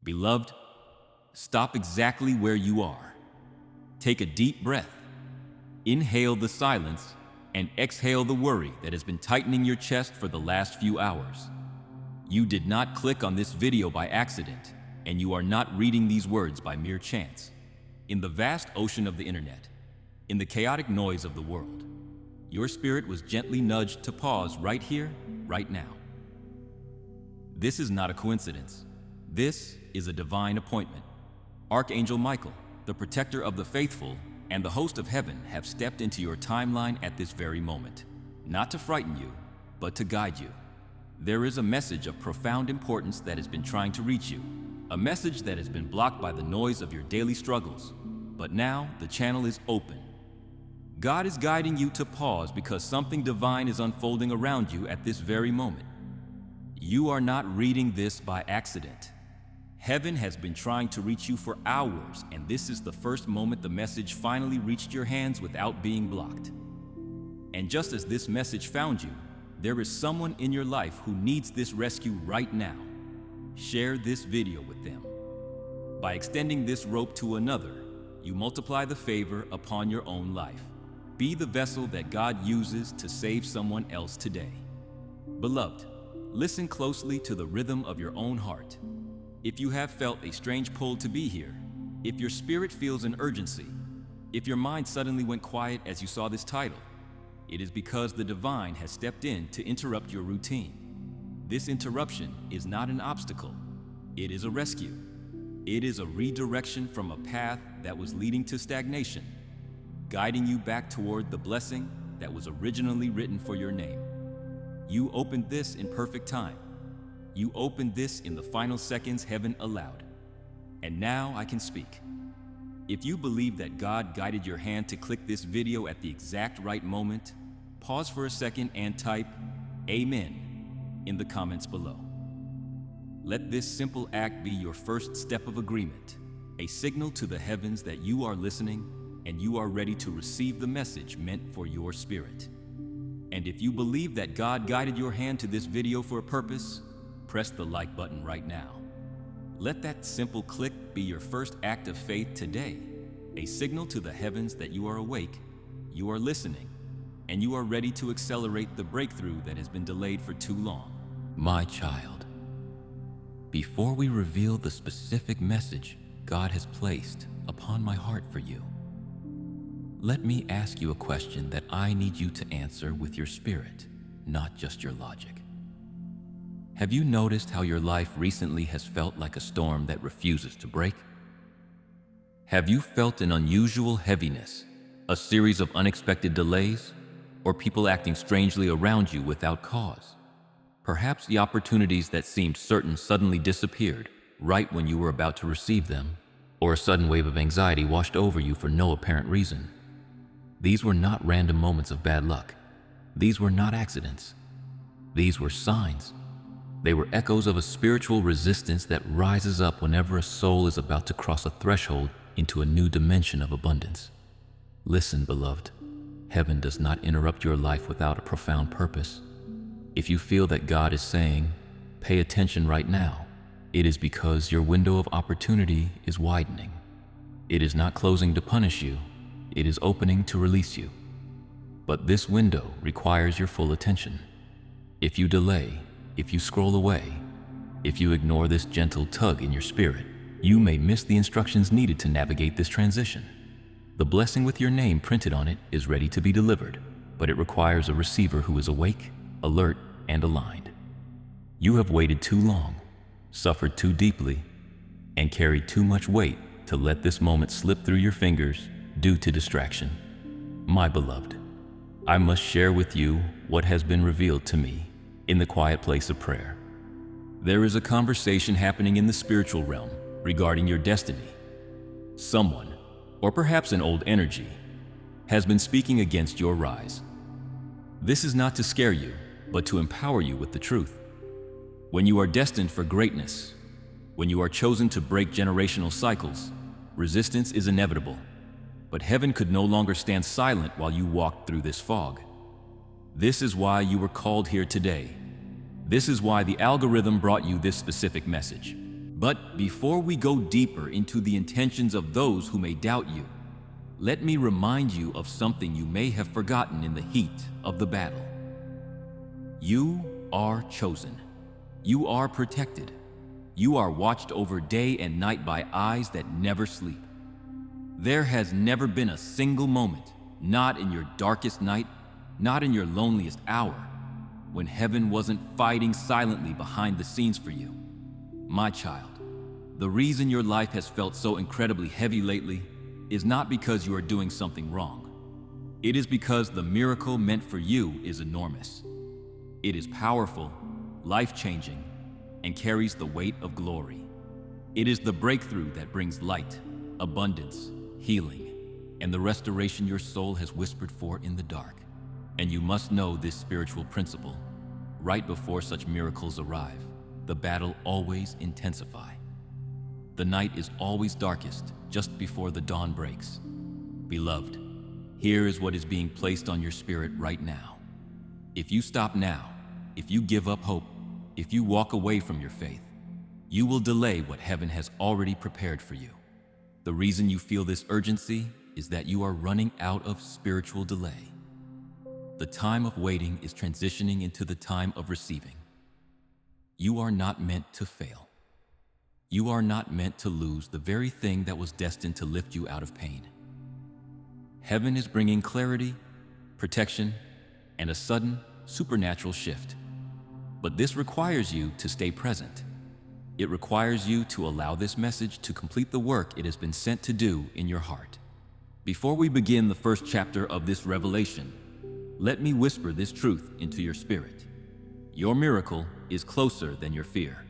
Beloved, stop exactly where you are. Take a deep breath. Inhale the silence and exhale the worry that has been tightening your chest for the last few hours. You did not click on this video by accident, and you are not reading these words by mere chance. In the vast ocean of the internet, in the chaotic noise of the world, your spirit was gently nudged to pause right here, right now. This is not a coincidence. This is a divine appointment. Archangel Michael, the protector of the faithful, and the host of heaven have stepped into your timeline at this very moment, not to frighten you, but to guide you. There is a message of profound importance that has been trying to reach you, a message that has been blocked by the noise of your daily struggles, but now the channel is open. God is guiding you to pause because something divine is unfolding around you at this very moment. You are not reading this by accident. Heaven has been trying to reach you for hours, and this is the first moment the message finally reached your hands without being blocked. And just as this message found you, there is someone in your life who needs this rescue right now. Share this video with them. By extending this rope to another, you multiply the favor upon your own life. Be the vessel that God uses to save someone else today. Beloved, listen closely to the rhythm of your own heart. If you have felt a strange pull to be here, if your spirit feels an urgency, if your mind suddenly went quiet as you saw this title, it is because the divine has stepped in to interrupt your routine. This interruption is not an obstacle, it is a rescue. It is a redirection from a path that was leading to stagnation, guiding you back toward the blessing that was originally written for your name. You opened this in perfect time. You opened this in the final seconds heaven allowed. And now I can speak. If you believe that God guided your hand to click this video at the exact right moment, pause for a second and type Amen in the comments below. Let this simple act be your first step of agreement, a signal to the heavens that you are listening and you are ready to receive the message meant for your spirit. And if you believe that God guided your hand to this video for a purpose, press the like button right now. Let that simple click be your first act of faith today, a signal to the heavens that you are awake, you are listening, and you are ready to accelerate the breakthrough that has been delayed for too long. My child, before we reveal the specific message God has placed upon my heart for you, let me ask you a question that I need you to answer with your spirit, not just your logic. Have you noticed how your life recently has felt like a storm that refuses to break? Have you felt an unusual heaviness, a series of unexpected delays, or people acting strangely around you without cause? Perhaps the opportunities that seemed certain suddenly disappeared right when you were about to receive them, or a sudden wave of anxiety washed over you for no apparent reason. These were not random moments of bad luck. These were not accidents. These were signs. They were echoes of a spiritual resistance that rises up whenever a soul is about to cross a threshold into a new dimension of abundance. Listen, beloved, heaven does not interrupt your life without a profound purpose. If you feel that God is saying, pay attention right now, it is because your window of opportunity is widening. It is not closing to punish you, it is opening to release you. But this window requires your full attention. If you delay, if you scroll away, if you ignore this gentle tug in your spirit, you may miss the instructions needed to navigate this transition. The blessing with your name printed on it is ready to be delivered, but it requires a receiver who is awake, alert, and aligned. You have waited too long, suffered too deeply, and carried too much weight to let this moment slip through your fingers due to distraction. My beloved, I must share with you what has been revealed to me in the quiet place of prayer. There is a conversation happening in the spiritual realm regarding your destiny. Someone, or perhaps an old energy, has been speaking against your rise. This is not to scare you, but to empower you with the truth. When you are destined for greatness, when you are chosen to break generational cycles, resistance is inevitable. But heaven could no longer stand silent while you walked through this fog. This is why you were called here today. This is why the algorithm brought you this specific message. But before we go deeper into the intentions of those who may doubt you, let me remind you of something you may have forgotten in the heat of the battle. You are chosen. You are protected. You are watched over day and night by eyes that never sleep. There has never been a single moment, not in your darkest night, not in your loneliest hour, when heaven wasn't fighting silently behind the scenes for you. My child, the reason your life has felt so incredibly heavy lately is not because you are doing something wrong. It is because the miracle meant for you is enormous. It is powerful, life-changing, and carries the weight of glory. It is the breakthrough that brings light, abundance, healing, and the restoration your soul has whispered for in the dark. And you must know this spiritual principle. Right before such miracles arrive, the battle always intensifies. The night is always darkest just before the dawn breaks. Beloved, here is what is being placed on your spirit right now. If you stop now, if you give up hope, if you walk away from your faith, you will delay what heaven has already prepared for you. The reason you feel this urgency is that you are running out of spiritual delay. The time of waiting is transitioning into the time of receiving. You are not meant to fail. You are not meant to lose the very thing that was destined to lift you out of pain. Heaven is bringing clarity, protection, and a sudden supernatural shift. But this requires you to stay present. It requires you to allow this message to complete the work it has been sent to do in your heart. Before we begin the first chapter of this revelation, let me whisper this truth into your spirit. Your miracle is closer than your fear.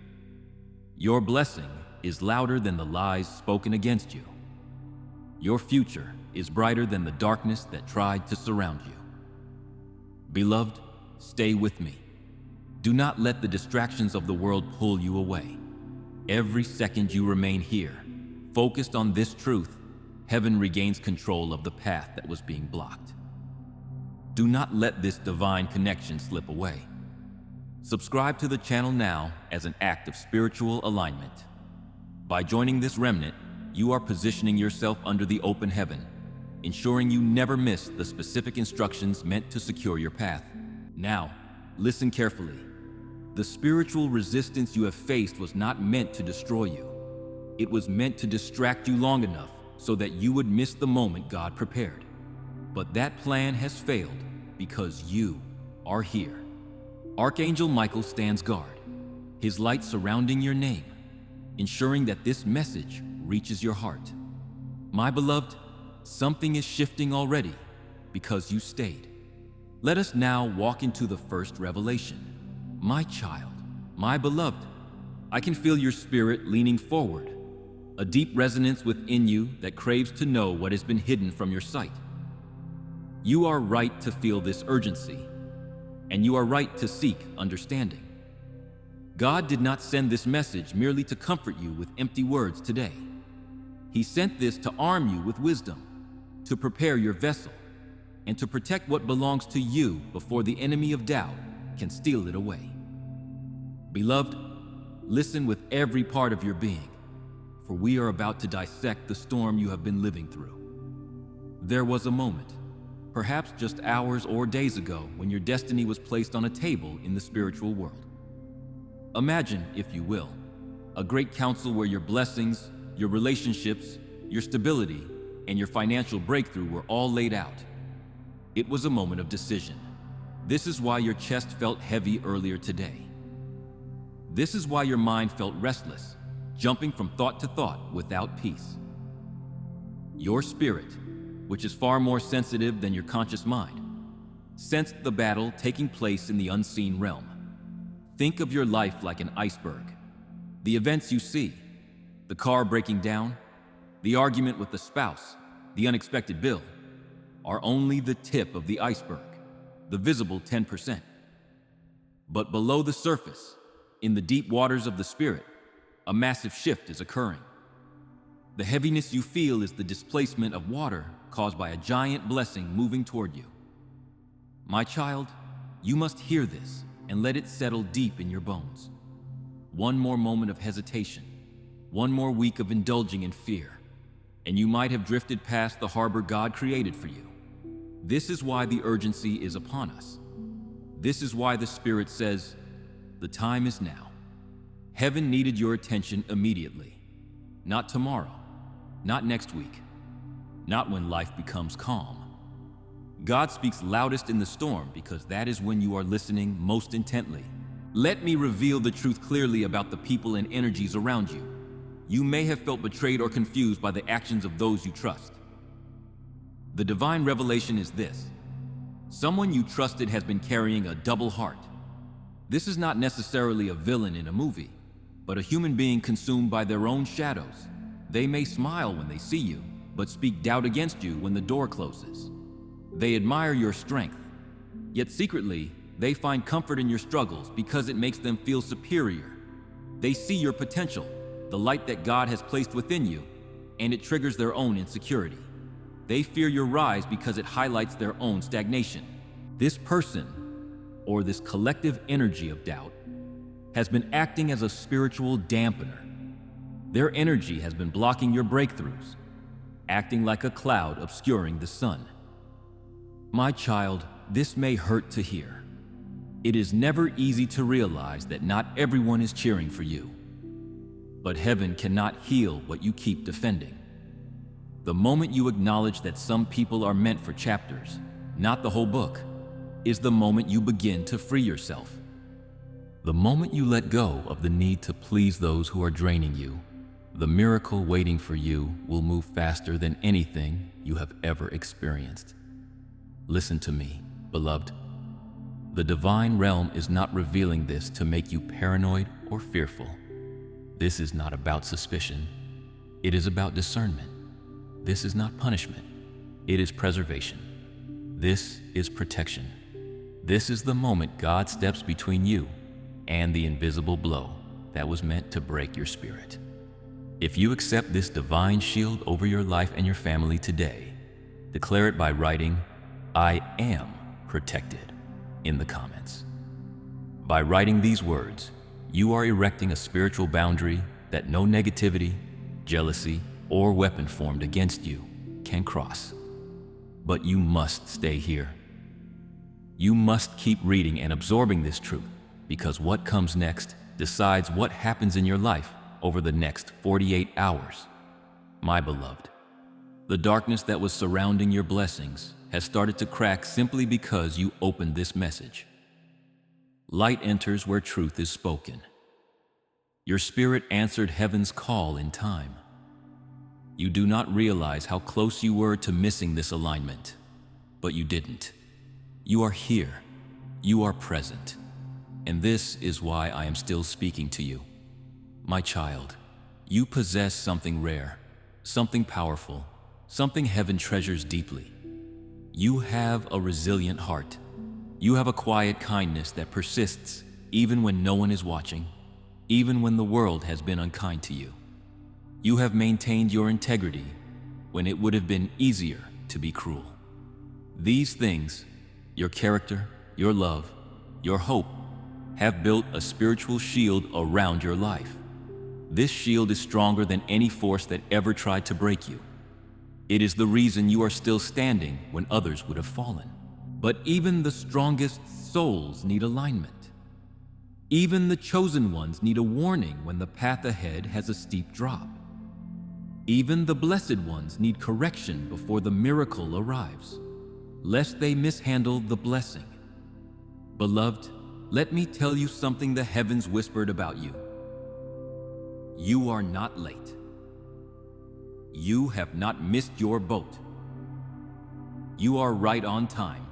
Your blessing is louder than the lies spoken against you. Your future is brighter than the darkness that tried to surround you. Beloved, stay with me. Do not let the distractions of the world pull you away. Every second you remain here, focused on this truth, heaven regains control of the path that was being blocked. Do not let this divine connection slip away. Subscribe to the channel now as an act of spiritual alignment. By joining this remnant, you are positioning yourself under the open heaven, ensuring you never miss the specific instructions meant to secure your path. Now, listen carefully. The spiritual resistance you have faced was not meant to destroy you. It was meant to distract you long enough so that you would miss the moment God prepared. But that plan has failed because you are here. Archangel Michael stands guard, his light surrounding your name, ensuring that this message reaches your heart. My beloved, something is shifting already because you stayed. Let us now walk into the first revelation. My child, my beloved, I can feel your spirit leaning forward, a deep resonance within you that craves to know what has been hidden from your sight. You are right to feel this urgency, and you are right to seek understanding. God did not send this message merely to comfort you with empty words today. He sent this to arm you with wisdom, to prepare your vessel, and to protect what belongs to you before the enemy of doubt can steal it away. Beloved, listen with every part of your being, for we are about to dissect the storm you have been living through. There was a moment, perhaps just hours or days ago, when your destiny was placed on a table in the spiritual world. Imagine, if you will, a great council where your blessings, your relationships, your stability, and your financial breakthrough were all laid out. It was a moment of decision. This is why your chest felt heavy earlier today. This is why your mind felt restless, jumping from thought to thought without peace. Your spirit, which is far more sensitive than your conscious mind, sensed the battle taking place in the unseen realm. Think of your life like an iceberg. The events you see, the car breaking down, the argument with the spouse, the unexpected bill, are only the tip of the iceberg, the visible 10%. But below the surface, in the deep waters of the spirit, a massive shift is occurring. The heaviness you feel is the displacement of water caused by a giant blessing moving toward you. My child, you must hear this and let it settle deep in your bones. One more moment of hesitation, one more week of indulging in fear, and you might have drifted past the harbor God created for you. This is why the urgency is upon us. This is why the Spirit says, the time is now. Heaven needed your attention immediately. Not tomorrow, not next week, not when life becomes calm. God speaks loudest in the storm because that is when you are listening most intently. Let me reveal the truth clearly about the people and energies around you. You may have felt betrayed or confused by the actions of those you trust. The divine revelation is this: someone you trusted has been carrying a double heart. This is not necessarily a villain in a movie, but a human being consumed by their own shadows. They may smile when they see you, but speak doubt against you when the door closes. They admire your strength, yet secretly, they find comfort in your struggles because it makes them feel superior. They see your potential, the light that God has placed within you, and it triggers their own insecurity. They fear your rise because it highlights their own stagnation. This person, or this collective energy of doubt, has been acting as a spiritual dampener. Their energy has been blocking your breakthroughs, acting like a cloud obscuring the sun. My child, this may hurt to hear. It is never easy to realize that not everyone is cheering for you. But heaven cannot heal what you keep defending. The moment you acknowledge that some people are meant for chapters, not the whole book, is the moment you begin to free yourself. The moment you let go of the need to please those who are draining you, the miracle waiting for you will move faster than anything you have ever experienced. Listen to me, beloved. The divine realm is not revealing this to make you paranoid or fearful. This is not about suspicion. It is about discernment. This is not punishment. It is preservation. This is protection. This is the moment God steps between you and the invisible blow that was meant to break your spirit. If you accept this divine shield over your life and your family today, declare it by writing, "I am protected," in the comments. By writing these words, you are erecting a spiritual boundary that no negativity, jealousy, or weapon formed against you can cross. But you must stay here. You must keep reading and absorbing this truth, because what comes next decides what happens in your life over the next 48 hours. My beloved, the darkness that was surrounding your blessings has started to crack simply because you opened this message. Light enters where truth is spoken. Your spirit answered heaven's call in time. You do not realize how close you were to missing this alignment, but you didn't. You are here. You are present. And this is why I am still speaking to you. My child, you possess something rare, something powerful, something heaven treasures deeply. You have a resilient heart. You have a quiet kindness that persists even when no one is watching, even when the world has been unkind to you. You have maintained your integrity when it would have been easier to be cruel. These things, your character, your love, your hope, have built a spiritual shield around your life. This shield is stronger than any force that ever tried to break you. It is the reason you are still standing when others would have fallen. But even the strongest souls need alignment. Even the chosen ones need a warning when the path ahead has a steep drop. Even the blessed ones need correction before the miracle arrives, lest they mishandle the blessing. Beloved, let me tell you something the heavens whispered about you. You are not late. You have not missed your boat. You are right on time.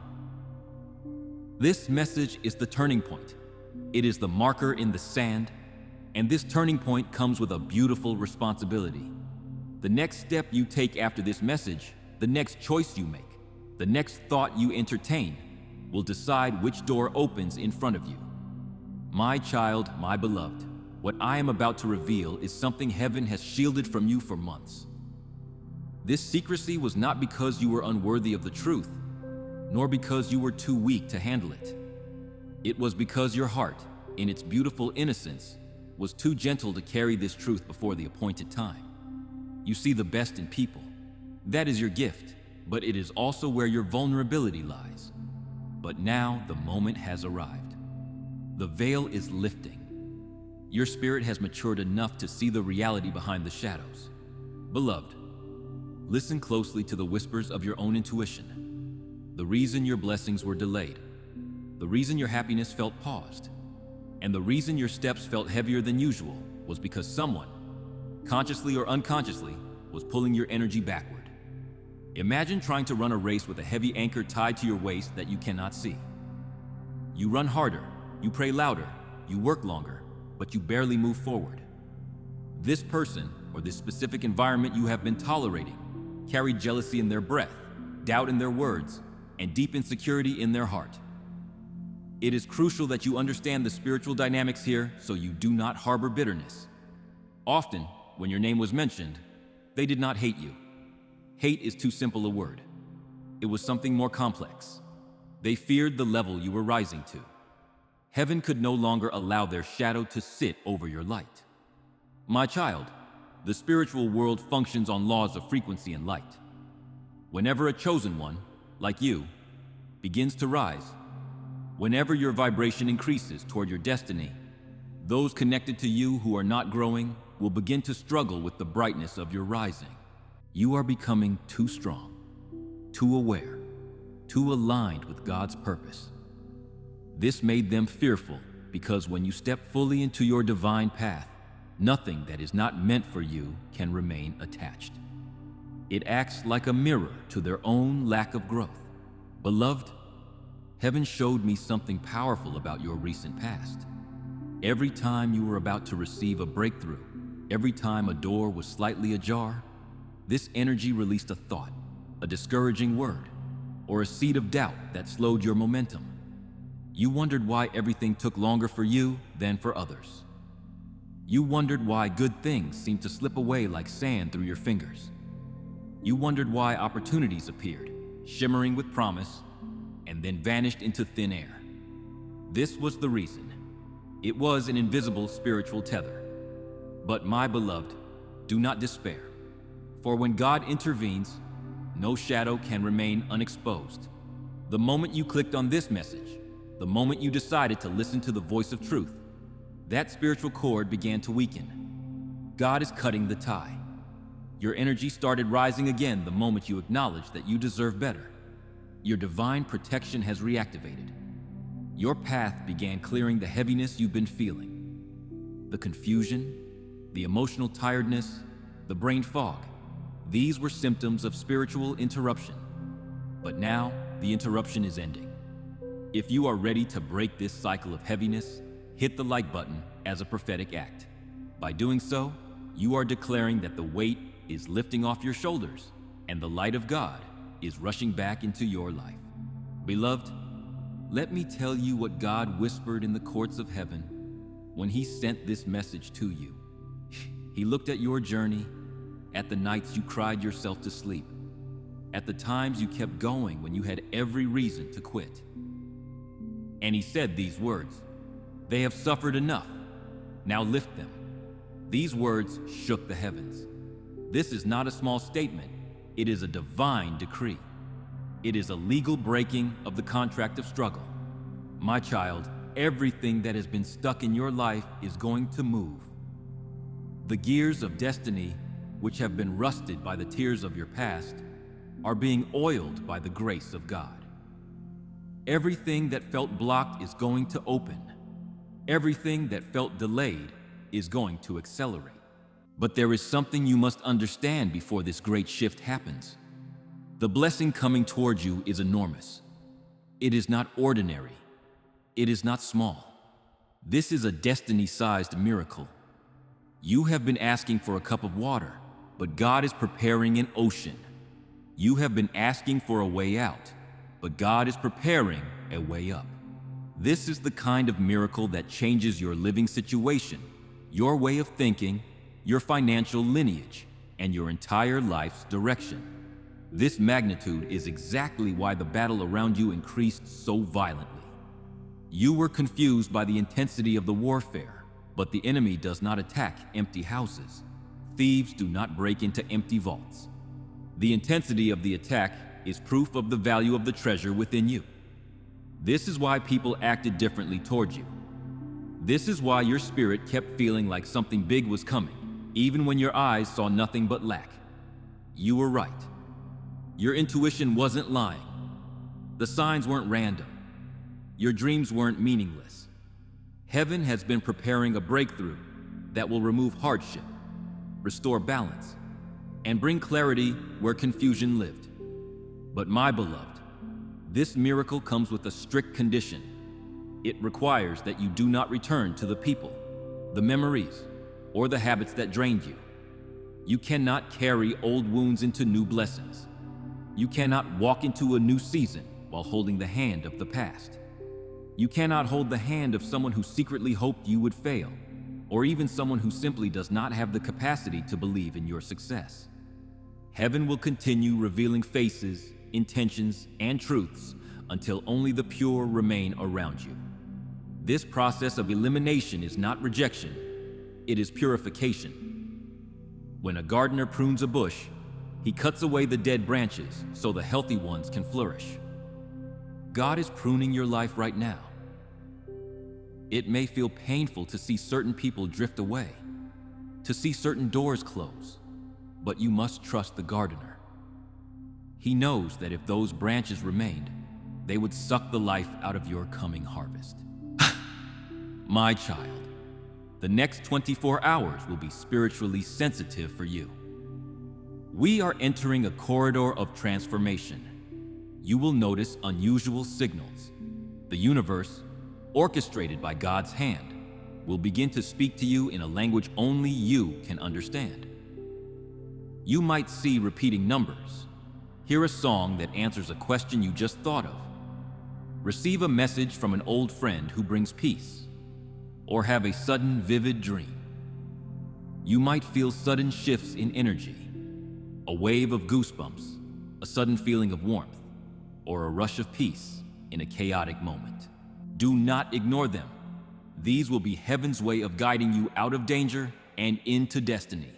This message is the turning point. It is the marker in the sand, and this turning point comes with a beautiful responsibility. The next step you take after this message, the next choice you make, the next thought you entertain, will decide which door opens in front of you. My child, my beloved, what I am about to reveal is something heaven has shielded from you for months. This secrecy was not because you were unworthy of the truth, nor because you were too weak to handle it. It was because your heart, in its beautiful innocence, was too gentle to carry this truth before the appointed time. You see the best in people. That is your gift, but it is also where your vulnerability lies. But now the moment has arrived. The veil is lifting. Your spirit has matured enough to see the reality behind the shadows. Beloved, listen closely to the whispers of your own intuition. The reason your blessings were delayed, the reason your happiness felt paused, and the reason your steps felt heavier than usual was because someone, consciously or unconsciously, was pulling your energy backward. Imagine trying to run a race with a heavy anchor tied to your waist that you cannot see. You run harder, you pray louder, you work longer, but you barely move forward. This person, or this specific environment you have been tolerating, carried jealousy in their breath, doubt in their words, and deep insecurity in their heart. It is crucial that you understand the spiritual dynamics here so you do not harbor bitterness. Often, when your name was mentioned, they did not hate you. Hate is too simple a word. It was something more complex. They feared the level you were rising to. Heaven could no longer allow their shadow to sit over your light. My child, the spiritual world functions on laws of frequency and light. Whenever a chosen one, like you, begins to rise, whenever your vibration increases toward your destiny, those connected to you who are not growing will begin to struggle with the brightness of your rising. You are becoming too strong, too aware, too aligned with God's purpose. This made them fearful because when you step fully into your divine path, nothing that is not meant for you can remain attached. It acts like a mirror to their own lack of growth. Beloved, heaven showed me something powerful about your recent past. Every time you were about to receive a breakthrough, every time a door was slightly ajar, this energy released a thought, a discouraging word, or a seed of doubt that slowed your momentum. You wondered why everything took longer for you than for others. You wondered why good things seemed to slip away like sand through your fingers. You wondered why opportunities appeared, shimmering with promise, and then vanished into thin air. This was the reason. It was an invisible spiritual tether. But my beloved, do not despair. For when God intervenes, no shadow can remain unexposed. The moment you clicked on this message, the moment you decided to listen to the voice of truth, that spiritual cord began to weaken. God is cutting the tie. Your energy started rising again the moment you acknowledged that you deserve better. Your divine protection has reactivated. Your path began clearing the heaviness you've been feeling. The confusion, the emotional tiredness, the brain fog. These were symptoms of spiritual interruption. But now, the interruption is ending. If you are ready to break this cycle of heaviness, hit the like button as a prophetic act. By doing so, you are declaring that the weight is lifting off your shoulders and the light of God is rushing back into your life. Beloved, let me tell you what God whispered in the courts of heaven when He sent this message to you. He looked at your journey, at the nights you cried yourself to sleep, at the times you kept going when you had every reason to quit. And He said these words, "They have suffered enough. Now lift them." These words shook the heavens. This is not a small statement. It is a divine decree. It is a legal breaking of the contract of struggle. My child, everything that has been stuck in your life is going to move. The gears of destiny, which have been rusted by the tears of your past, are being oiled by the grace of God. Everything that felt blocked is going to open. Everything that felt delayed is going to accelerate. But there is something you must understand before this great shift happens. The blessing coming towards you is enormous. It is not ordinary. It is not small. This is a destiny-sized miracle. You have been asking for a cup of water, but God is preparing an ocean. You have been asking for a way out, but God is preparing a way up. This is the kind of miracle that changes your living situation, your way of thinking, your financial lineage, and your entire life's direction. This magnitude is exactly why the battle around you increased so violently. You were confused by the intensity of the warfare. But the enemy does not attack empty houses. Thieves do not break into empty vaults. The intensity of the attack is proof of the value of the treasure within you. This is why people acted differently toward you. This is why your spirit kept feeling like something big was coming, even when your eyes saw nothing but lack. You were right. Your intuition wasn't lying. The signs weren't random. Your dreams weren't meaningless. Heaven has been preparing a breakthrough that will remove hardship, restore balance, and bring clarity where confusion lived. But my beloved, this miracle comes with a strict condition. It requires that you do not return to the people, the memories, or the habits that drained you. You cannot carry old wounds into new blessings. You cannot walk into a new season while holding the hand of the past. You cannot hold the hand of someone who secretly hoped you would fail, or even someone who simply does not have the capacity to believe in your success. Heaven will continue revealing faces, intentions, and truths until only the pure remain around you. This process of elimination is not rejection, it is purification. When a gardener prunes a bush, he cuts away the dead branches so the healthy ones can flourish. God is pruning your life right now. It may feel painful to see certain people drift away, to see certain doors close, but you must trust the gardener. He knows that if those branches remained, they would suck the life out of your coming harvest. My child, the next 24 hours will be spiritually sensitive for you. We are entering a corridor of transformation. You will notice unusual signals. The universe, orchestrated by God's hand, will begin to speak to you in a language only you can understand. You might see repeating numbers, hear a song that answers a question you just thought of, receive a message from an old friend who brings peace, or have a sudden vivid dream. You might feel sudden shifts in energy, a wave of goosebumps, a sudden feeling of warmth, or a rush of peace in a chaotic moment. Do not ignore them. These will be heaven's way of guiding you out of danger and into destiny.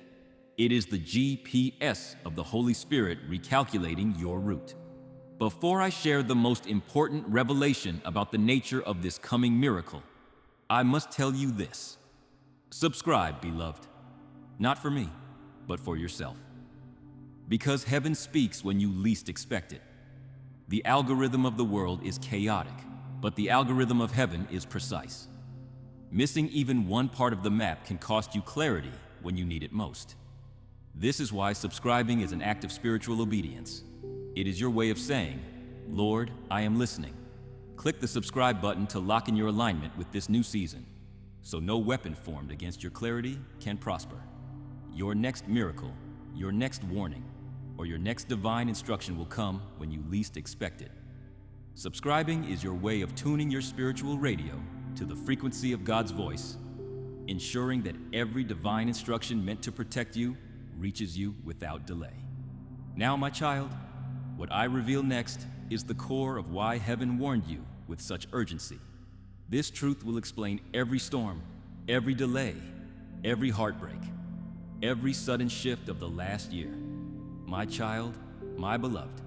It is the GPS of the Holy Spirit recalculating your route. Before I share the most important revelation about the nature of this coming miracle, I must tell you this. Subscribe, beloved. Not for me, but for yourself. Because heaven speaks when you least expect it. The algorithm of the world is chaotic, but the algorithm of heaven is precise. Missing even one part of the map can cost you clarity when you need it most. This is why subscribing is an act of spiritual obedience. It is your way of saying, Lord, I am listening. Click the subscribe button to lock in your alignment with this new season, so no weapon formed against your clarity can prosper. Your next miracle, your next warning, or your next divine instruction will come when you least expect it. Subscribing is your way of tuning your spiritual radio to the frequency of God's voice, ensuring that every divine instruction meant to protect you reaches you without delay. Now, my child, what I reveal next is the core of why heaven warned you with such urgency. This truth will explain every storm, every delay, every heartbreak, every sudden shift of the last year. My child, my beloved,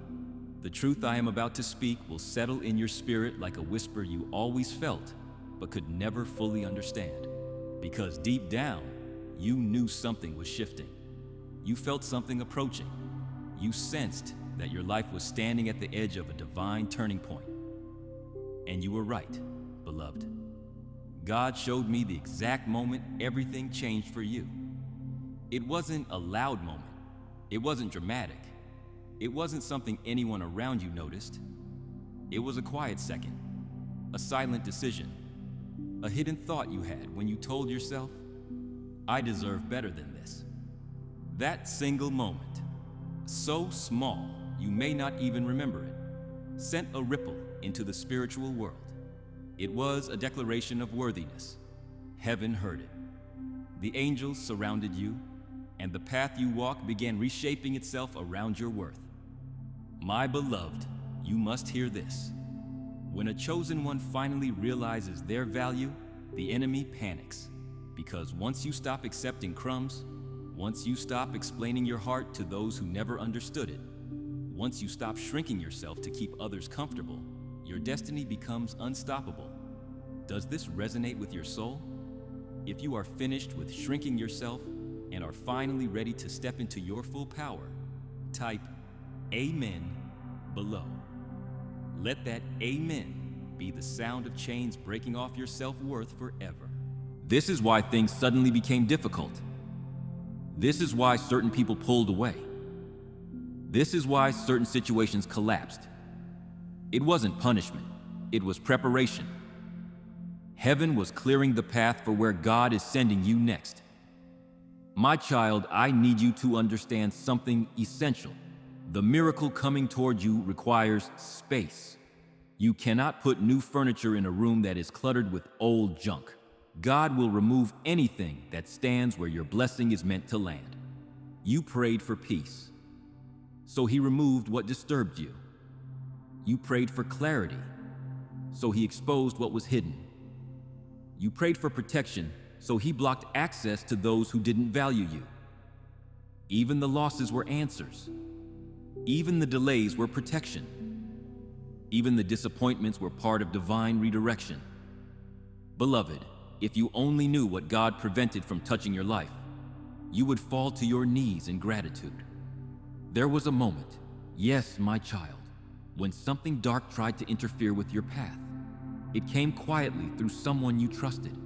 the truth I am about to speak will settle in your spirit like a whisper you always felt but could never fully understand. Because deep down, you knew something was shifting. You felt something approaching. You sensed that your life was standing at the edge of a divine turning point. And you were right, beloved. God showed me the exact moment everything changed for you. It wasn't a loud moment. It wasn't dramatic. It wasn't something anyone around you noticed. It was a quiet second, a silent decision, a hidden thought you had when you told yourself, I deserve better than this. That single moment, so small you may not even remember it, sent a ripple into the spiritual world. It was a declaration of worthiness. Heaven heard it. The angels surrounded you, and the path you walk began reshaping itself around your worth. My beloved, you must hear this. When a chosen one finally realizes their value, the enemy panics, Because once you stop accepting crumbs, once you stop explaining your heart to those who never understood it, once you stop shrinking yourself to keep others comfortable, your destiny becomes unstoppable. Does this resonate with your soul? If you are finished with shrinking yourself and are finally ready to step into your full power, type Amen below. Let that Amen be the sound of chains breaking off your self-worth forever. This is why things suddenly became difficult. This is why certain people pulled away. This is why certain situations collapsed. It wasn't punishment, it was preparation. Heaven was clearing the path for where God is sending you next. My child, I need you to understand something essential. The miracle coming toward you requires space. You cannot put new furniture in a room that is cluttered with old junk. God will remove anything that stands where your blessing is meant to land. You prayed for peace, so He removed what disturbed you. You prayed for clarity, so He exposed what was hidden. You prayed for protection, so He blocked access to those who didn't value you. Even the losses were answers. Even the delays were protection. Even the disappointments were part of divine redirection. Beloved, if you only knew what God prevented from touching your life, you would fall to your knees in gratitude. There was a moment, yes, my child, when something dark tried to interfere with your path. It came quietly through someone you trusted.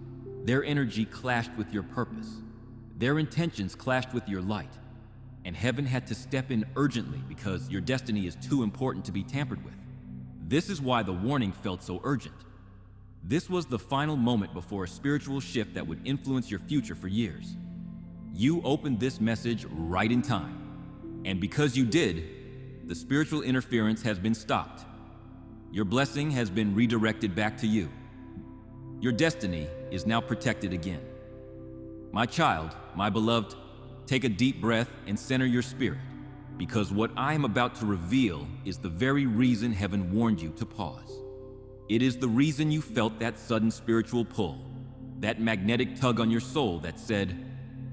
Their energy clashed with your purpose. Their intentions clashed with your light. And heaven had to step in urgently because your destiny is too important to be tampered with. This is why the warning felt so urgent. This was the final moment before a spiritual shift that would influence your future for years. You opened this message right in time. And because you did, the spiritual interference has been stopped. Your blessing has been redirected back to you. Your destiny is now protected again. My child, my beloved, take a deep breath and center your spirit, because what I am about to reveal is the very reason heaven warned you to pause. It is the reason you felt that sudden spiritual pull, that magnetic tug on your soul that said,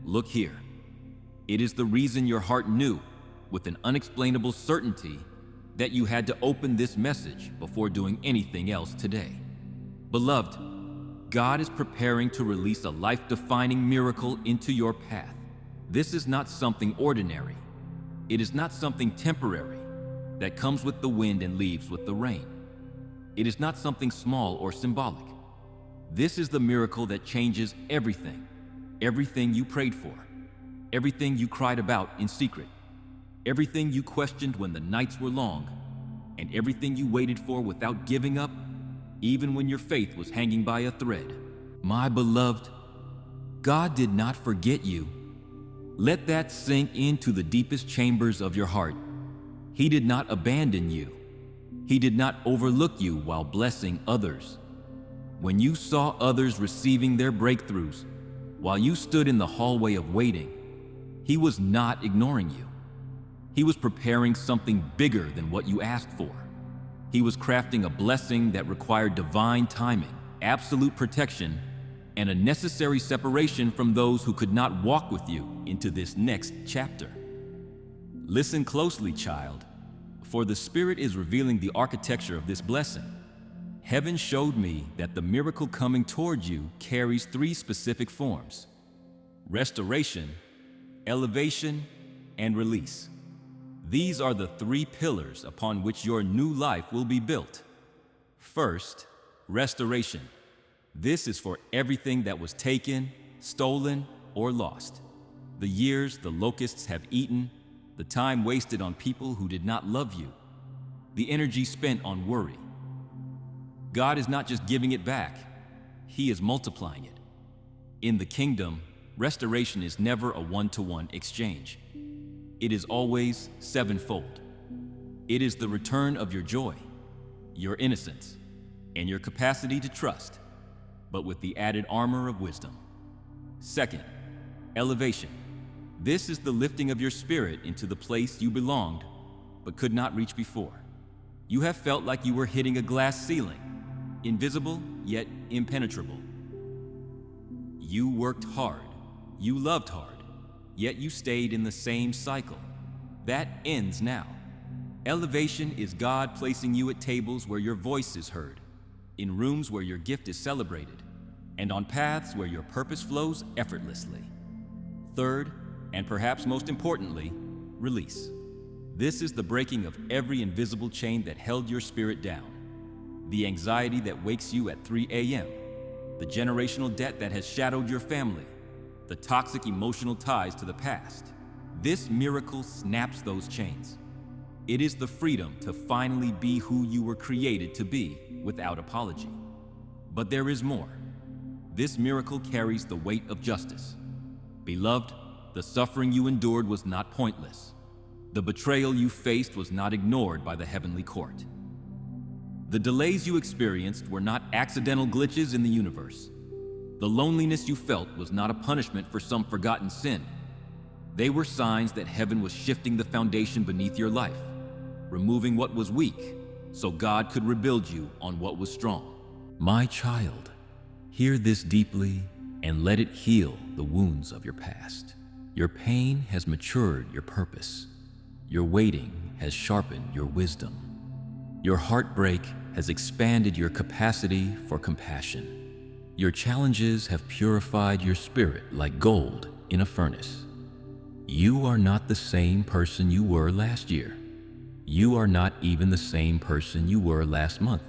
"Look here." It is the reason your heart knew, with an unexplainable certainty, that you had to open this message before doing anything else today. Beloved, God is preparing to release a life-defining miracle into your path. This is not something ordinary. It is not something temporary that comes with the wind and leaves with the rain. It is not something small or symbolic. This is the miracle that changes everything. Everything you prayed for. Everything you cried about in secret. Everything you questioned when the nights were long. And everything you waited for without giving up, even when your faith was hanging by a thread. My beloved, God did not forget you. Let that sink into the deepest chambers of your heart. He did not abandon you. He did not overlook you while blessing others. When you saw others receiving their breakthroughs, while you stood in the hallway of waiting, He was not ignoring you. He was preparing something bigger than what you asked for. He was crafting a blessing that required divine timing, absolute protection, and a necessary separation from those who could not walk with you into this next chapter. Listen closely, child, for the Spirit is revealing the architecture of this blessing. Heaven showed me that the miracle coming toward you carries 3 specific forms: restoration, elevation, and release. These are the 3 pillars upon which your new life will be built. First, restoration. This is for everything that was taken, stolen, or lost. The years the locusts have eaten, the time wasted on people who did not love you, the energy spent on worry. God is not just giving it back, He is multiplying it. In the kingdom, restoration is never a one-to-one exchange. It is always 7-fold. It is the return of your joy, your innocence, and your capacity to trust, but with the added armor of wisdom. Second, elevation. This is the lifting of your spirit into the place you belonged, but could not reach before. You have felt like you were hitting a glass ceiling, invisible yet impenetrable. You worked hard. You loved hard. Yet you stayed in the same cycle. That ends now. Elevation is God placing you at tables where your voice is heard, in rooms where your gift is celebrated, and on paths where your purpose flows effortlessly. Third, and perhaps most importantly, release. This is the breaking of every invisible chain that held your spirit down. The anxiety that wakes you at 3 a.m., the generational debt that has shadowed your family, the toxic emotional ties to the past. This miracle snaps those chains. It is the freedom to finally be who you were created to be without apology. But there is more. This miracle carries the weight of justice. Beloved, the suffering you endured was not pointless. The betrayal you faced was not ignored by the heavenly court. The delays you experienced were not accidental glitches in the universe. The loneliness you felt was not a punishment for some forgotten sin. They were signs that heaven was shifting the foundation beneath your life, removing what was weak so God could rebuild you on what was strong. My child, hear this deeply and let it heal the wounds of your past. Your pain has matured your purpose. Your waiting has sharpened your wisdom. Your heartbreak has expanded your capacity for compassion. Your challenges have purified your spirit like gold in a furnace. You are not the same person you were last year. You are not even the same person you were last month.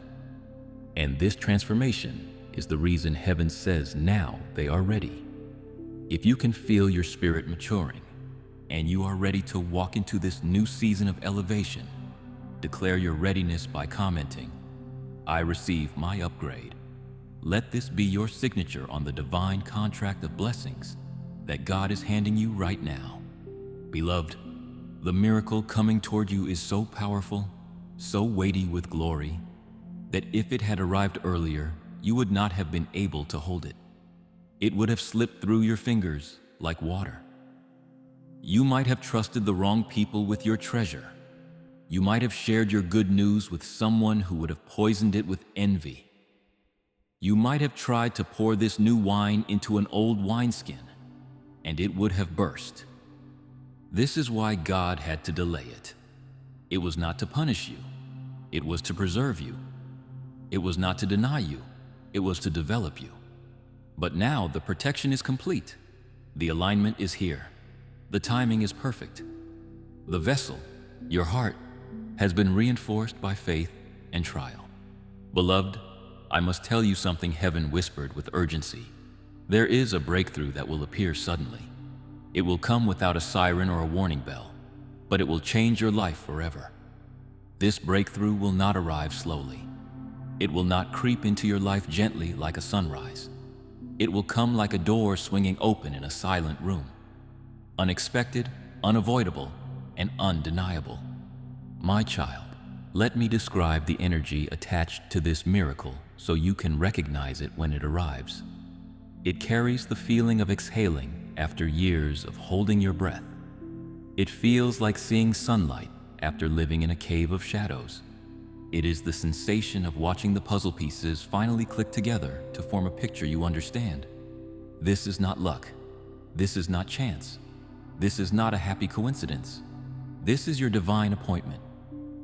And this transformation is the reason heaven says now they are ready. If you can feel your spirit maturing, and you are ready to walk into this new season of elevation, declare your readiness by commenting, "I receive my upgrade." Let this be your signature on the divine contract of blessings that God is handing you right now. Beloved, the miracle coming toward you is so powerful, so weighty with glory, that if it had arrived earlier, you would not have been able to hold it. It would have slipped through your fingers like water. You might have trusted the wrong people with your treasure. You might have shared your good news with someone who would have poisoned it with envy. You might have tried to pour this new wine into an old wineskin, and it would have burst. This is why God had to delay it. It was not to punish you. It was to preserve you. It was not to deny you. It was to develop you. But now the protection is complete. The alignment is here. The timing is perfect. The vessel, your heart, has been reinforced by faith and trial. Beloved, I must tell you something heaven whispered with urgency. There is a breakthrough that will appear suddenly. It will come without a siren or a warning bell, but it will change your life forever. This breakthrough will not arrive slowly. It will not creep into your life gently like a sunrise. It will come like a door swinging open in a silent room. Unexpected, unavoidable, and undeniable. My child, let me describe the energy attached to this miracle so you can recognize it when it arrives. It carries the feeling of exhaling after years of holding your breath. It feels like seeing sunlight after living in a cave of shadows. It is the sensation of watching the puzzle pieces finally click together to form a picture you understand. This is not luck. This is not chance. This is not a happy coincidence. This is your divine appointment.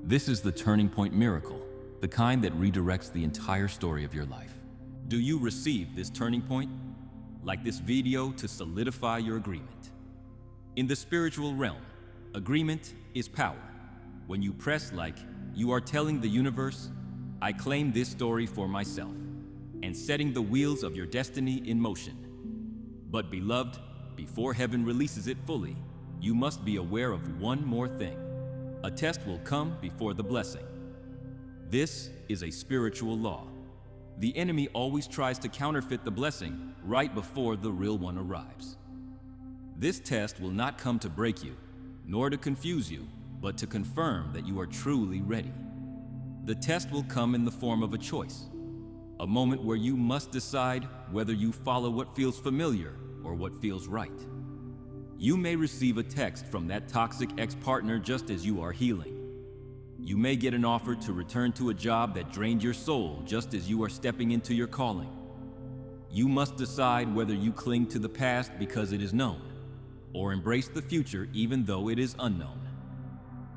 This is the turning point miracle, the kind that redirects the entire story of your life. Do you receive this turning point? Like this video to solidify your agreement. In the spiritual realm, agreement is power. When you press like, you are telling the universe, I claim this story for myself, and setting the wheels of your destiny in motion. But beloved, before heaven releases it fully, you must be aware of one more thing. A test will come before the blessing. This is a spiritual law. The enemy always tries to counterfeit the blessing right before the real one arrives. This test will not come to break you, nor to confuse you, but to confirm that you are truly ready. The test will come in the form of a choice, a moment where you must decide whether you follow what feels familiar or what feels right. You may receive a text from that toxic ex-partner just as you are healing. You may get an offer to return to a job that drained your soul just as you are stepping into your calling. You must decide whether you cling to the past because it is known, or embrace the future even though it is unknown.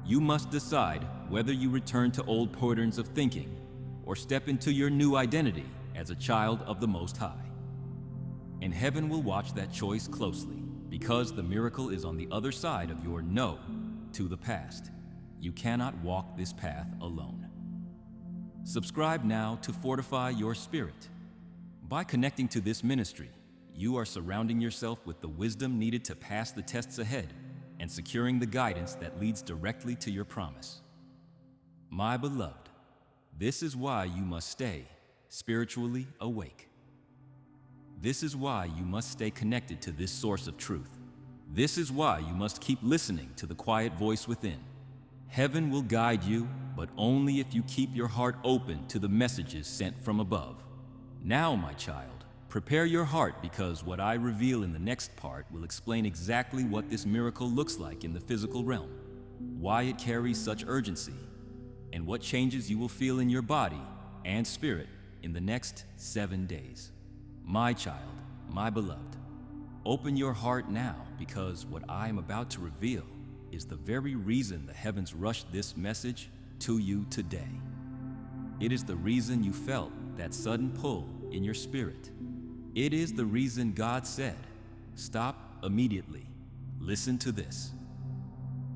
You must decide whether you return to old patterns of thinking or step into your new identity as a child of the Most High. And heaven will watch that choice closely because the miracle is on the other side of your no to the past. You cannot walk this path alone. Subscribe now to fortify your spirit. By connecting to this ministry, you are surrounding yourself with the wisdom needed to pass the tests ahead and securing the guidance that leads directly to your promise. My beloved, this is why you must stay spiritually awake. This is why you must stay connected to this source of truth. This is why you must keep listening to the quiet voice within. Heaven will guide you, but only if you keep your heart open to the messages sent from above. Now, my child, prepare your heart because what I reveal in the next part will explain exactly what this miracle looks like in the physical realm, why it carries such urgency, and what changes you will feel in your body and spirit in the next 7 days. My child, my beloved, open your heart now because what I am about to reveal is the very reason the heavens rushed this message to you today. It is the reason you felt that sudden pull in your spirit. It is the reason God said, stop immediately. Listen to this.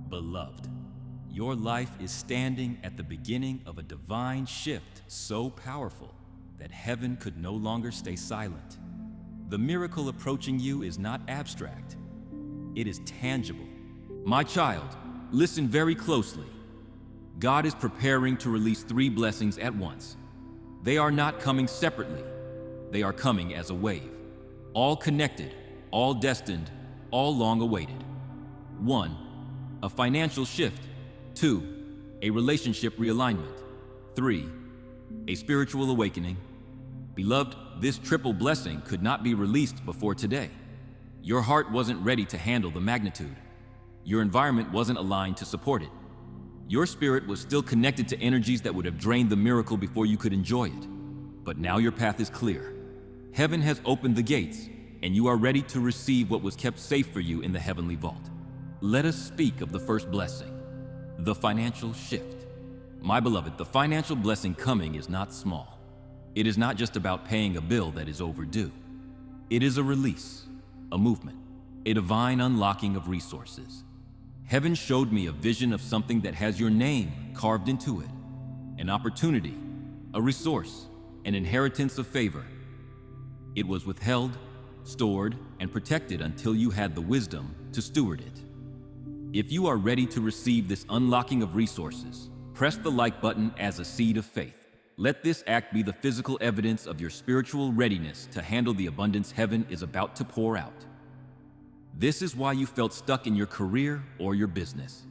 Beloved, your life is standing at the beginning of a divine shift so powerful that heaven could no longer stay silent. The miracle approaching you is not abstract. It is tangible. My child, listen very closely. God is preparing to release 3 blessings at once. They are not coming separately. They are coming as a wave. All connected, all destined, all long awaited. 1. A financial shift. 2. A relationship realignment. 3. A spiritual awakening. Beloved, this triple blessing could not be released before today. Your heart wasn't ready to handle the magnitude. Your environment wasn't aligned to support it. Your spirit was still connected to energies that would have drained the miracle before you could enjoy it. But now your path is clear. Heaven has opened the gates, and you are ready to receive what was kept safe for you in the heavenly vault. Let us speak of the first blessing, the financial shift. My beloved, the financial blessing coming is not small. It is not just about paying a bill that is overdue. It is a release, a movement, a divine unlocking of resources. Heaven showed me a vision of something that has your name carved into it, an opportunity, a resource, an inheritance of favor. It was withheld, stored, and protected until you had the wisdom to steward it. If you are ready to receive this unlocking of resources, press the like button as a seed of faith. Let this act be the physical evidence of your spiritual readiness to handle the abundance heaven is about to pour out. This is why you felt stuck in your career or your business.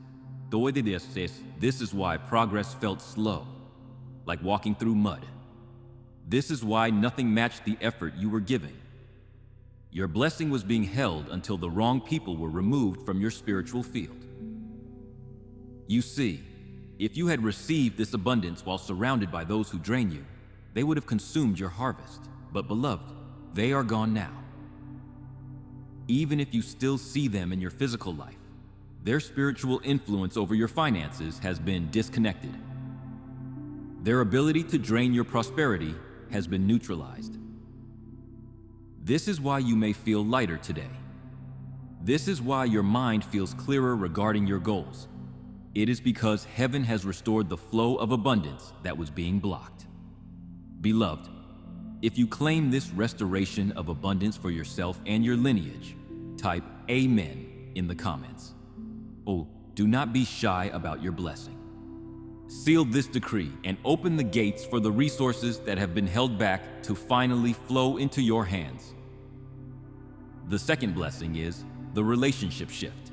This is why progress felt slow, like walking through mud. This is why nothing matched the effort you were giving. Your blessing was being held until the wrong people were removed from your spiritual field. You see, if you had received this abundance while surrounded by those who drain you, they would have consumed your harvest. But beloved, they are gone now. Even if you still see them in your physical life, their spiritual influence over your finances has been disconnected. Their ability to drain your prosperity has been neutralized. This is why you may feel lighter today. This is why your mind feels clearer regarding your goals. It is because heaven has restored the flow of abundance that was being blocked. Beloved, if you claim this restoration of abundance for yourself and your lineage, type Amen in the comments. Oh, do not be shy about your blessing. Seal this decree and open the gates for the resources that have been held back to finally flow into your hands. The second blessing is the relationship shift.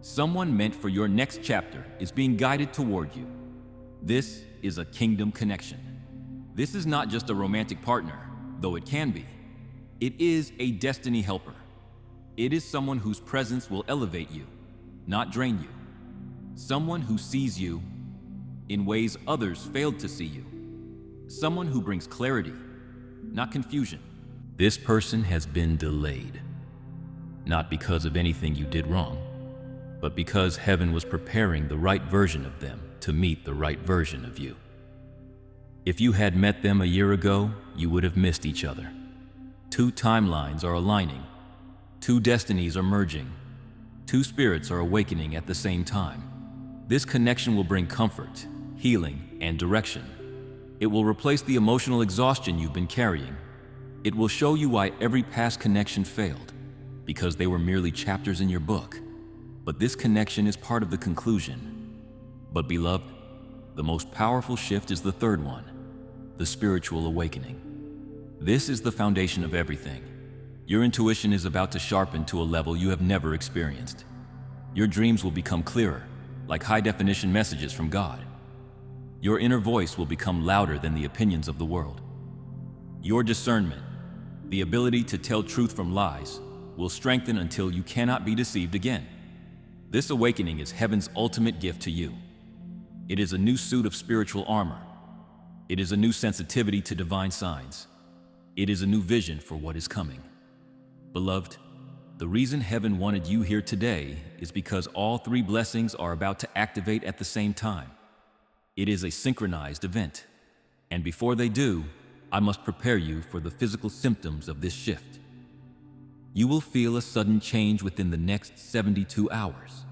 Someone meant for your next chapter is being guided toward you. This is a kingdom connection. This is not just a romantic partner, though it can be. It is a destiny helper. It is someone whose presence will elevate you, not drain you. Someone who sees you in ways others failed to see you. Someone who brings clarity, not confusion, This person has been delayed, not because of anything you did wrong, but because heaven was preparing the right version of them to meet the right version of you. If you had met them a year ago, you would have missed each other. Two timelines are aligning. Two destinies are merging. Two spirits are awakening at the same time. This connection will bring comfort, healing, and direction. It will replace the emotional exhaustion you've been carrying. It will show you why every past connection failed, because they were merely chapters in your book. But this connection is part of the conclusion. But beloved, the most powerful shift is the third one, the spiritual awakening. This is the foundation of everything. Your intuition is about to sharpen to a level you have never experienced. Your dreams will become clearer, like high-definition messages from God. Your inner voice will become louder than the opinions of the world. Your discernment, the ability to tell truth from lies, will strengthen until you cannot be deceived again. This awakening is heaven's ultimate gift to you. It is a new suit of spiritual armor. It is a new sensitivity to divine signs. It is a new vision for what is coming. Beloved, the reason heaven wanted you here today is because all three blessings are about to activate at the same time. It is a synchronized event. And before they do, I must prepare you for the physical symptoms of this shift. You will feel a sudden change within the next 72 hours.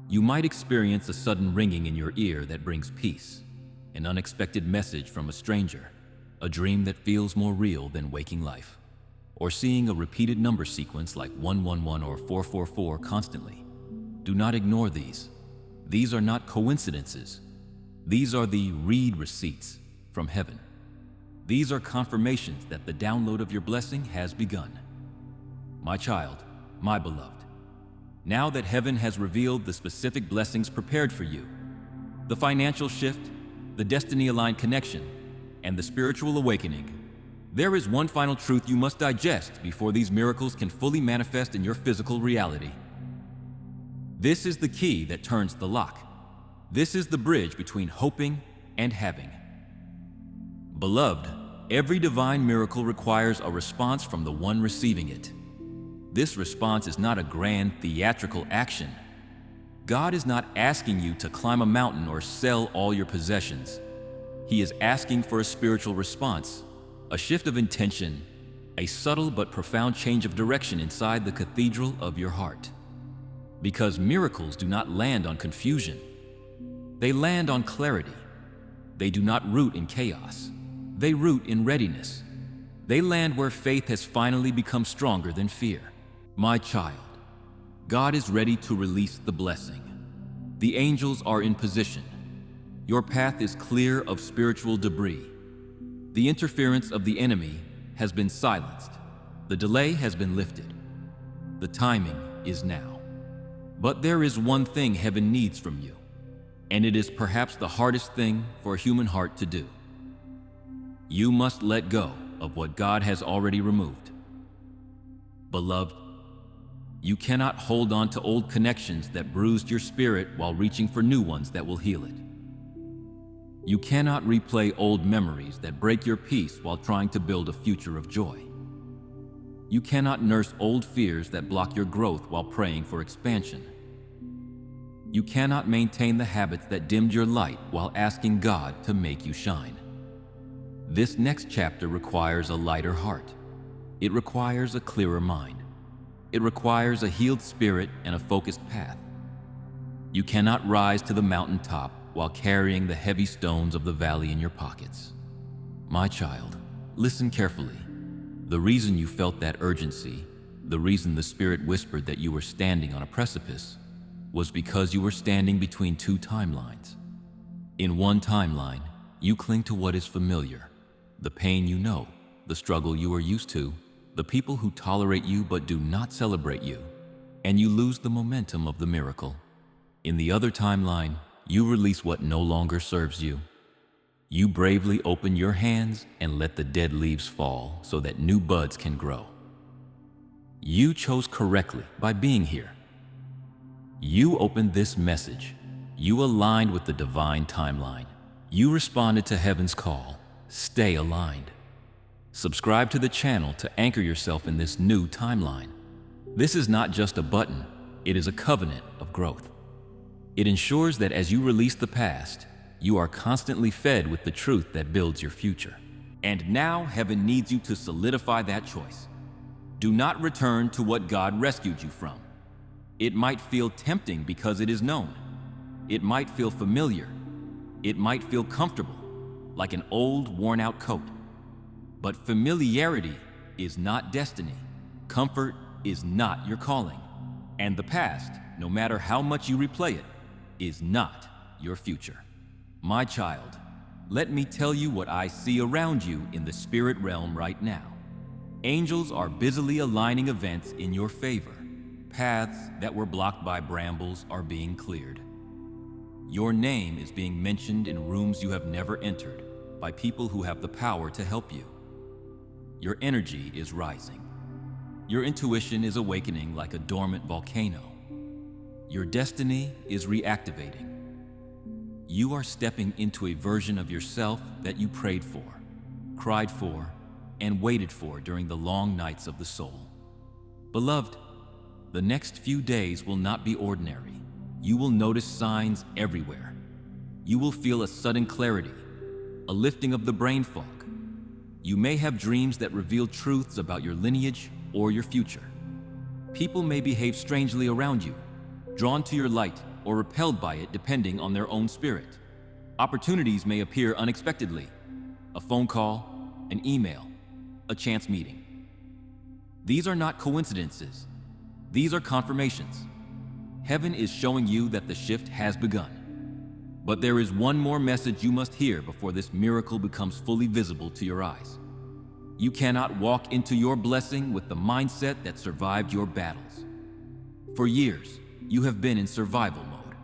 You might experience a sudden ringing in your ear that brings peace, an unexpected message from a stranger, a dream that feels more real than waking life, or seeing a repeated number sequence like 111 or 444 constantly. Do not ignore these. These are not coincidences. These are the read receipts from heaven. These are confirmations that the download of your blessing has begun. My child, my beloved, now that heaven has revealed the specific blessings prepared for you, the financial shift, the destiny-aligned connection, and the spiritual awakening, there is one final truth you must digest before these miracles can fully manifest in your physical reality. This is the key that turns the lock. This is the bridge between hoping and having. Beloved, every divine miracle requires a response from the one receiving it. This response is not a grand theatrical action. God is not asking you to climb a mountain or sell all your possessions. He is asking for a spiritual response, a shift of intention, a subtle but profound change of direction inside the cathedral of your heart. Because miracles do not land on confusion. They land on clarity. They do not root in chaos. They root in readiness. They land where faith has finally become stronger than fear. My child, God is ready to release the blessing. The angels are in position. Your path is clear of spiritual debris. The interference of the enemy has been silenced. The delay has been lifted. The timing is now. But there is one thing heaven needs from you, and it is perhaps the hardest thing for a human heart to do. You must let go of what God has already removed. Beloved, you cannot hold on to old connections that bruised your spirit while reaching for new ones that will heal it. You cannot replay old memories that break your peace while trying to build a future of joy. You cannot nurse old fears that block your growth while praying for expansion. You cannot maintain the habits that dimmed your light while asking God to make you shine. This next chapter requires a lighter heart. It requires a clearer mind. It requires a healed spirit and a focused path. You cannot rise to the mountaintop while carrying the heavy stones of the valley in your pockets. My child, listen carefully. The reason you felt that urgency, the reason the Spirit whispered that you were standing on a precipice, was because you were standing between two timelines. In one timeline, you cling to what is familiar, the pain you know, the struggle you are used to, the people who tolerate you but do not celebrate you, and you lose the momentum of the miracle. In the other timeline, you release what no longer serves you. You bravely open your hands and let the dead leaves fall so that new buds can grow. You chose correctly by being here. You opened this message. You aligned with the divine timeline. You responded to heaven's call. Stay aligned. Subscribe to the channel to anchor yourself in this new timeline. This is not just a button, it is a covenant of growth. It ensures that as you release the past, you are constantly fed with the truth that builds your future. And now heaven needs you to solidify that choice. Do not return to what God rescued you from. It might feel tempting because it is known. It might feel familiar. It might feel comfortable, like an old, worn-out coat. But familiarity is not destiny. Comfort is not your calling. And the past, no matter how much you replay it, is not your future. My child, let me tell you what I see around you in the spirit realm right now. Angels are busily aligning events in your favor. Paths that were blocked by brambles are being cleared. Your name is being mentioned in rooms you have never entered by people who have the power to help you. Your energy is rising. Your intuition is awakening like a dormant volcano. Your destiny is reactivating. You are stepping into a version of yourself that you prayed for, cried for, and waited for during the long nights of the soul. Beloved, the next few days will not be ordinary. You will notice signs everywhere. You will feel a sudden clarity, a lifting of the brain fog. You may have dreams that reveal truths about your lineage or your future. People may behave strangely around you, drawn to your light or repelled by it depending on their own spirit. Opportunities may appear unexpectedly. A phone call, an email, a chance meeting. These are not coincidences. These are confirmations. Heaven is showing you that the shift has begun. But there is one more message you must hear before this miracle becomes fully visible to your eyes. You cannot walk into your blessing with the mindset that survived your battles. For years, you have been in survival mode.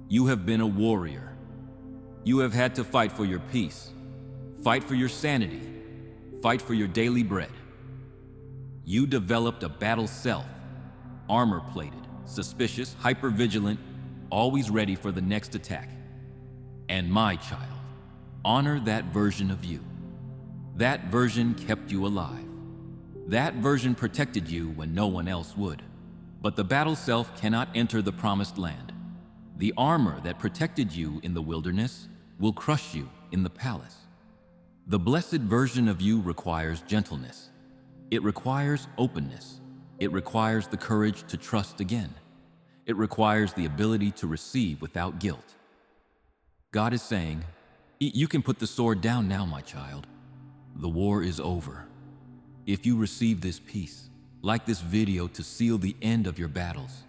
You have been a warrior. You have had to fight for your peace, fight for your sanity, fight for your daily bread. You developed a battle self, armor-plated, suspicious, hyper-vigilant, always ready for the next attack. And my child, honor that version of you. That version kept you alive. That version protected you when no one else would. But the battle self cannot enter the promised land. The armor that protected you in the wilderness will crush you in the palace. The blessed version of you requires gentleness. It requires openness. It requires the courage to trust again. It requires the ability to receive without guilt. God is saying, you can put the sword down now, my child. The war is over. If you receive this peace, like this video to seal the end of your battles,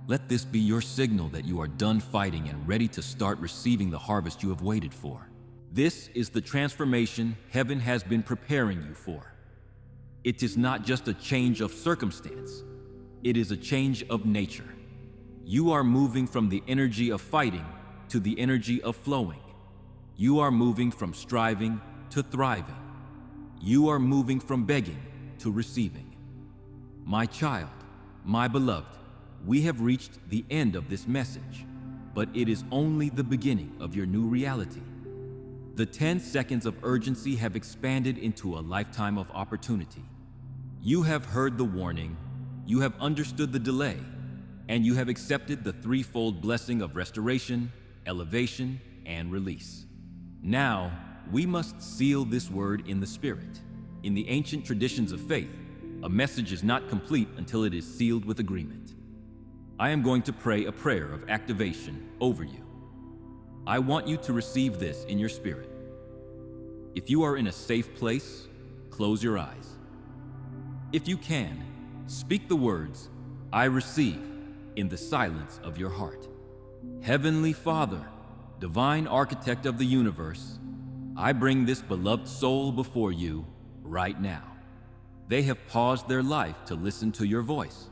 let this be your signal that you are done fighting and ready to start receiving the harvest you have waited for. This is the transformation heaven has been preparing you for. It is not just a change of circumstance, it is a change of nature. You are moving from the energy of fighting to the energy of flowing. You are moving from striving to thriving. You are moving from begging to receiving. My child, my beloved, we have reached the end of this message, but it is only the beginning of your new reality. The 10 seconds of urgency have expanded into a lifetime of opportunity. You have heard the warning, you have understood the delay, and you have accepted the threefold blessing of restoration, elevation, and release. Now, we must seal this word in the spirit. In the ancient traditions of faith, a message is not complete until it is sealed with agreement. I am going to pray a prayer of activation over you. I want you to receive this in your spirit. If you are in a safe place, close your eyes. If you can, speak the words, "I receive," in the silence of your heart. Heavenly Father, divine architect of the universe, I bring this beloved soul before you right now. They have paused their life to listen to your voice.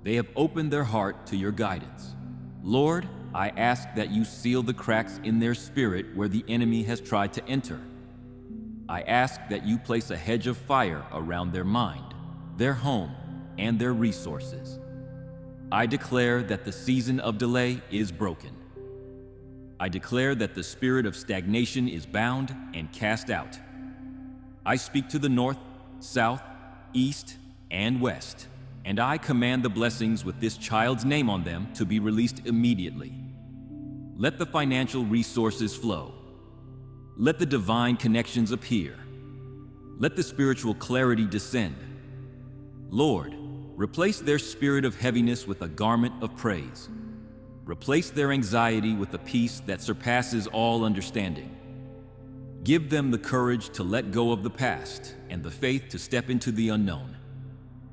They have opened their heart to your guidance. Lord, I ask that you seal the cracks in their spirit where the enemy has tried to enter. I ask that you place a hedge of fire around their mind, their home, and their resources. I declare that the season of delay is broken. I declare that the spirit of stagnation is bound and cast out. I speak to the north, south, east, and west, and I command the blessings with this child's name on them to be released immediately. Let the financial resources flow. Let the divine connections appear. Let the spiritual clarity descend. Lord, replace their spirit of heaviness with a garment of praise. Replace their anxiety with a peace that surpasses all understanding. Give them the courage to let go of the past and the faith to step into the unknown.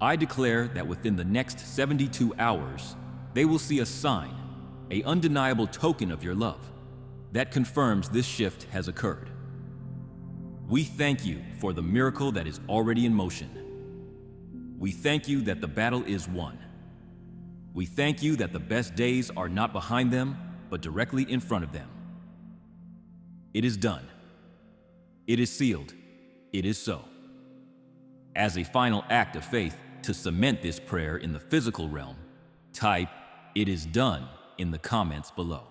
I declare that within the next 72 hours, they will see a sign, an undeniable token of your love, that confirms this shift has occurred. We thank you for the miracle that is already in motion. We thank you that the battle is won. We thank you that the best days are not behind them, but directly in front of them. It is done. It is sealed. It is so. As a final act of faith to cement this prayer in the physical realm, type "It is done" in the comments below.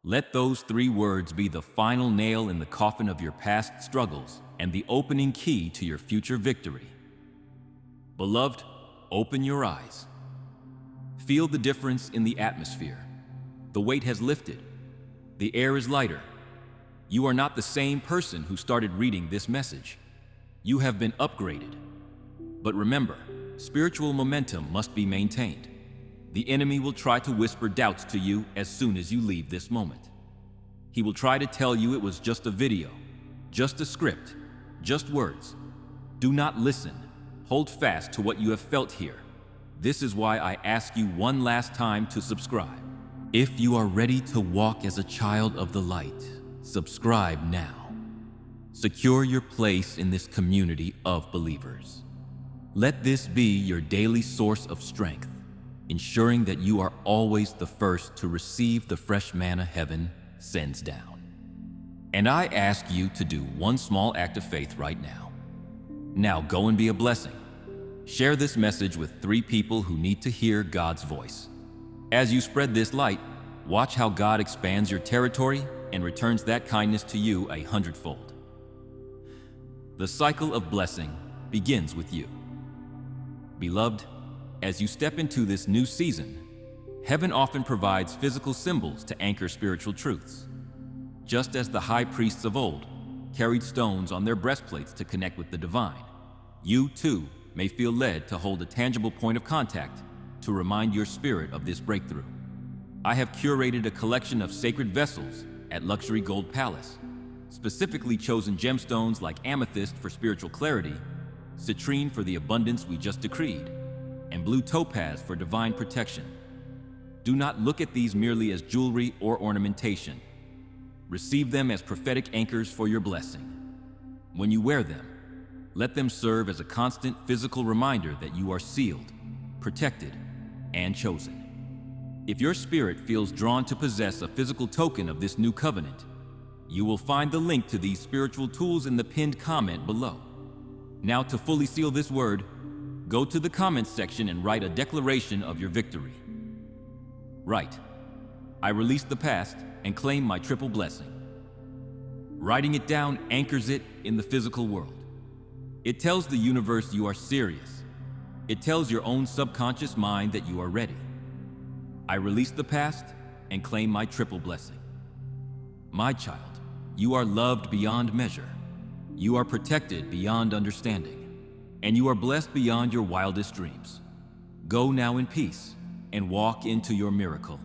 Let those 3 words be the final nail in the coffin of your past struggles and the opening key to your future victory. Beloved, open your eyes. Feel the difference in the atmosphere. The weight has lifted. The air is lighter. You are not the same person who started reading this message. You have been upgraded. But remember, spiritual momentum must be maintained. The enemy will try to whisper doubts to you as soon as you leave this moment. He will try to tell you it was just a video, just a script, just words. Do not listen. Hold fast to what you have felt here. This is why I ask you one last time to subscribe. If you are ready to walk as a child of the light, subscribe now. Secure your place in this community of believers. Let this be your daily source of strength, ensuring that you are always the first to receive the fresh manna heaven sends down. And I ask you to do one small act of faith right now. Now go and be a blessing. Share this message with 3 people who need to hear God's voice. As you spread this light, watch how God expands your territory and returns that kindness to you 100-fold. The cycle of blessing begins with you. Beloved, as you step into this new season, heaven often provides physical symbols to anchor spiritual truths. Just as the high priests of old carried stones on their breastplates to connect with the divine, you too may feel led to hold a tangible point of contact to remind your spirit of this breakthrough. I have curated a collection of sacred vessels at Luxury Gold Palace, specifically chosen gemstones like amethyst for spiritual clarity, citrine for the abundance we just decreed, and blue topaz for divine protection. Do not look at these merely as jewelry or ornamentation. Receive them as prophetic anchors for your blessing. When you wear them, let them serve as a constant physical reminder that you are sealed, protected, and chosen. If your spirit feels drawn to possess a physical token of this new covenant, you will find the link to these spiritual tools in the pinned comment below. Now, to fully seal this word, go to the comments section and write a declaration of your victory. Write, "I release the past and claim my triple blessing." Writing it down anchors it in the physical world. It tells the universe you are serious. It tells your own subconscious mind that you are ready. I release the past and claim my triple blessing. My child, you are loved beyond measure. You are protected beyond understanding. And you are blessed beyond your wildest dreams. Go now in peace and walk into your miracle.